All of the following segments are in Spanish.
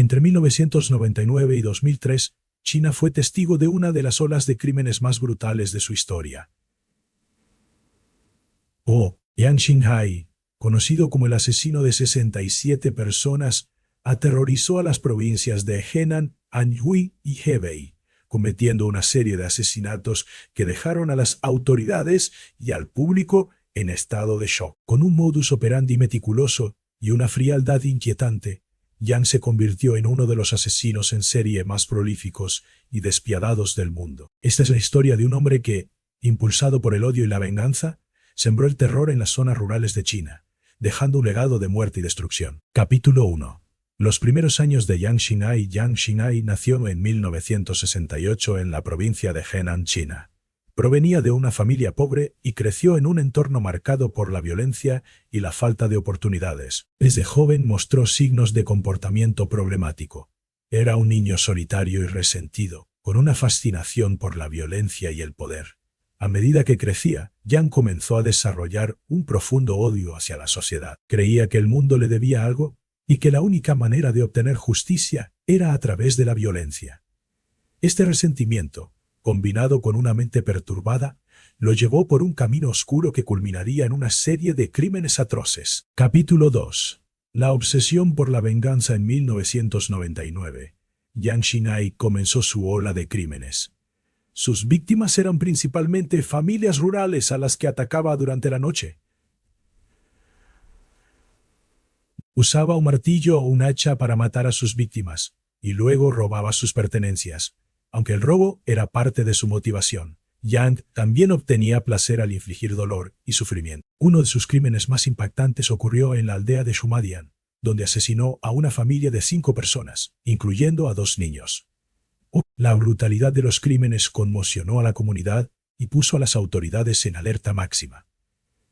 Entre 1999 y 2003, China fue testigo de una de las olas de crímenes más brutales de su historia. Yang Xinghai, conocido como el asesino de 67 personas, aterrorizó a las provincias de Henan, Anhui y Hebei, cometiendo una serie de asesinatos que dejaron a las autoridades y al público en estado de shock. Con un modus operandi meticuloso y una frialdad inquietante, Yang se convirtió en uno de los asesinos en serie más prolíficos y despiadados del mundo. Esta es la historia de un hombre que, impulsado por el odio y la venganza, sembró el terror en las zonas rurales de China, dejando un legado de muerte y destrucción. Capítulo 1. Los primeros años de Yang Xinghai. Yang Xinghai nació en 1968 en la provincia de Henan, China. Provenía de una familia pobre y creció en un entorno marcado por la violencia y la falta de oportunidades. Desde joven mostró signos de comportamiento problemático. Era un niño solitario y resentido, con una fascinación por la violencia y el poder. A medida que crecía, Yang comenzó a desarrollar un profundo odio hacia la sociedad. Creía que el mundo le debía algo y que la única manera de obtener justicia era a través de la violencia. Este resentimiento, combinado con una mente perturbada, lo llevó por un camino oscuro que culminaría en una serie de crímenes atroces. Capítulo 2. La obsesión por la venganza. En 1999, Yang Xinghai comenzó su ola de crímenes. Sus víctimas eran principalmente familias rurales a las que atacaba durante la noche. Usaba un martillo o un hacha para matar a sus víctimas, y luego robaba sus pertenencias. Aunque el robo era parte de su motivación, Yang también obtenía placer al infligir dolor y sufrimiento. Uno de sus crímenes más impactantes ocurrió en la aldea de Shumadian, donde asesinó a una familia de 5 personas, incluyendo a 2 niños. La brutalidad de los crímenes conmocionó a la comunidad y puso a las autoridades en alerta máxima.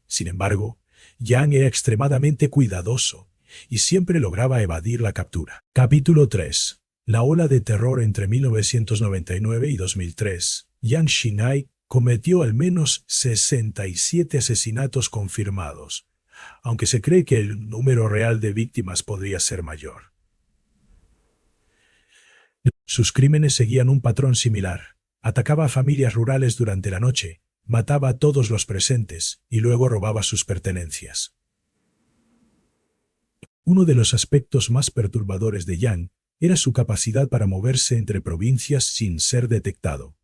Sin embargo, Yang era extremadamente cuidadoso y siempre lograba evadir la captura. Capítulo 3. La ola de terror. Entre 1999 y 2003, Yang Xinghai cometió al menos 67 asesinatos confirmados, aunque se cree que el número real de víctimas podría ser mayor. Sus crímenes seguían un patrón similar. Atacaba a familias rurales durante la noche, mataba a todos los presentes y luego robaba sus pertenencias. Uno de los aspectos más perturbadores de Yang era su capacidad para moverse entre provincias sin ser detectado.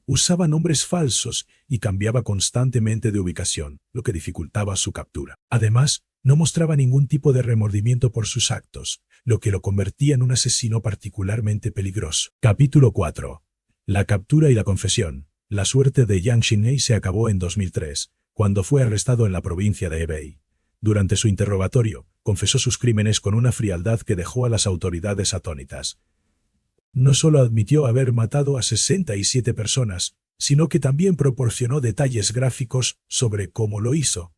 Usaba nombres falsos y cambiaba constantemente de ubicación, lo que dificultaba su captura. Además, no mostraba ningún tipo de remordimiento por sus actos, lo que lo convertía en un asesino particularmente peligroso. Capítulo 4. La captura y la confesión. La suerte de Yang Xinghai se acabó en 2003, cuando fue arrestado en la provincia de Hebei. Durante su interrogatorio, confesó sus crímenes con una frialdad que dejó a las autoridades atónitas. No solo admitió haber matado a 67 personas, sino que también proporcionó detalles gráficos sobre cómo lo hizo.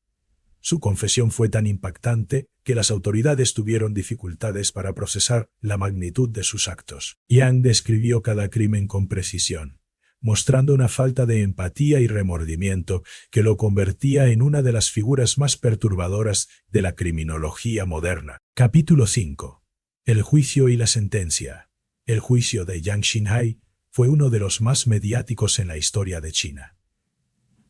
Su confesión fue tan impactante que las autoridades tuvieron dificultades para procesar la magnitud de sus actos. Yang describió cada crimen con precisión, mostrando una falta de empatía y remordimiento que lo convertía en una de las figuras más perturbadoras de la criminología moderna. Capítulo 5. El juicio y la sentencia. El juicio de Yang Xinghai fue uno de los más mediáticos en la historia de China.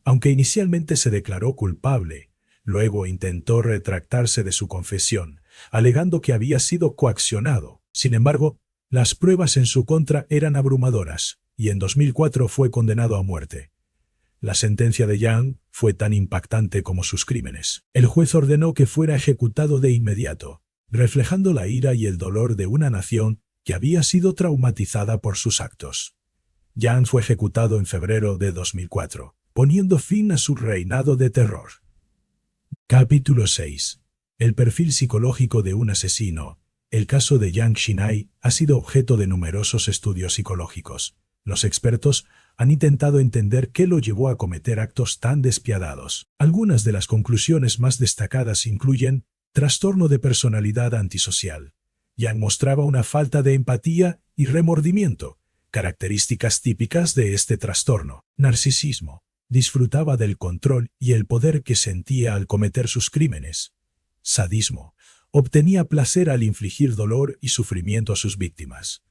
Aunque inicialmente se declaró culpable, luego intentó retractarse de su confesión, alegando que había sido coaccionado. Sin embargo, las pruebas en su contra eran abrumadoras, y en 2004 fue condenado a muerte. La sentencia de Yang fue tan impactante como sus crímenes. El juez ordenó que fuera ejecutado de inmediato, reflejando la ira y el dolor de una nación que había sido traumatizada por sus actos. Yang fue ejecutado en febrero de 2004, poniendo fin a su reinado de terror. Capítulo 6. El perfil psicológico de un asesino. El caso de Yang Xinghai ha sido objeto de numerosos estudios psicológicos. Los expertos han intentado entender qué lo llevó a cometer actos tan despiadados. Algunas de las conclusiones más destacadas incluyen trastorno de personalidad antisocial. Yang mostraba una falta de empatía y remordimiento, características típicas de este trastorno. Narcisismo. Disfrutaba del control y el poder que sentía al cometer sus crímenes. Sadismo. obtenía placer al infligir dolor y sufrimiento a sus víctimas.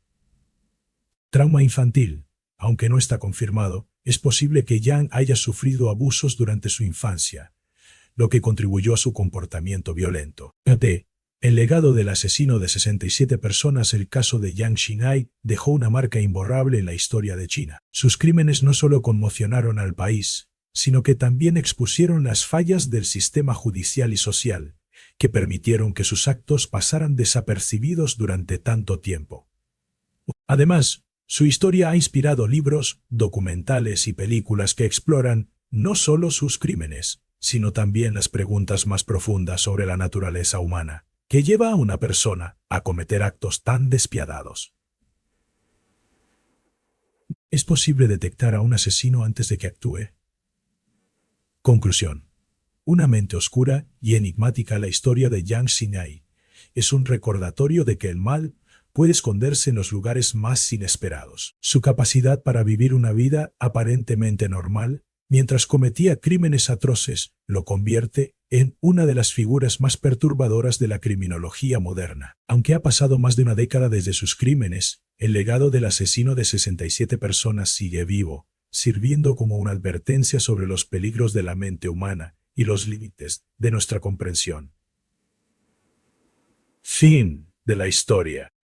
Trauma infantil. Aunque no está confirmado, es posible que Yang haya sufrido abusos durante su infancia, lo que contribuyó a su comportamiento violento. El legado del asesino de 67 personas, el caso de Yang Xinai, dejó una marca imborrable en la historia de China. Sus crímenes no solo conmocionaron al país, sino que también expusieron las fallas del sistema judicial y social, que permitieron que sus actos pasaran desapercibidos durante tanto tiempo. Además, su historia ha inspirado libros, documentales y películas que exploran no solo sus crímenes, sino también las preguntas más profundas sobre la naturaleza humana, que lleva a una persona a cometer actos tan despiadados. ¿Es posible detectar a un asesino antes de que actúe? Conclusión. Una mente oscura y enigmática. La historia de Yang Xinai es un recordatorio de que el mal puede esconderse en los lugares más inesperados. Su capacidad para vivir una vida aparentemente normal mientras cometía crímenes atroces lo convierte en una de las figuras más perturbadoras de la criminología moderna. Aunque ha pasado más de una década desde sus crímenes, el legado del asesino de 67 personas sigue vivo, sirviendo como una advertencia sobre los peligros de la mente humana y los límites de nuestra comprensión. Fin de la historia.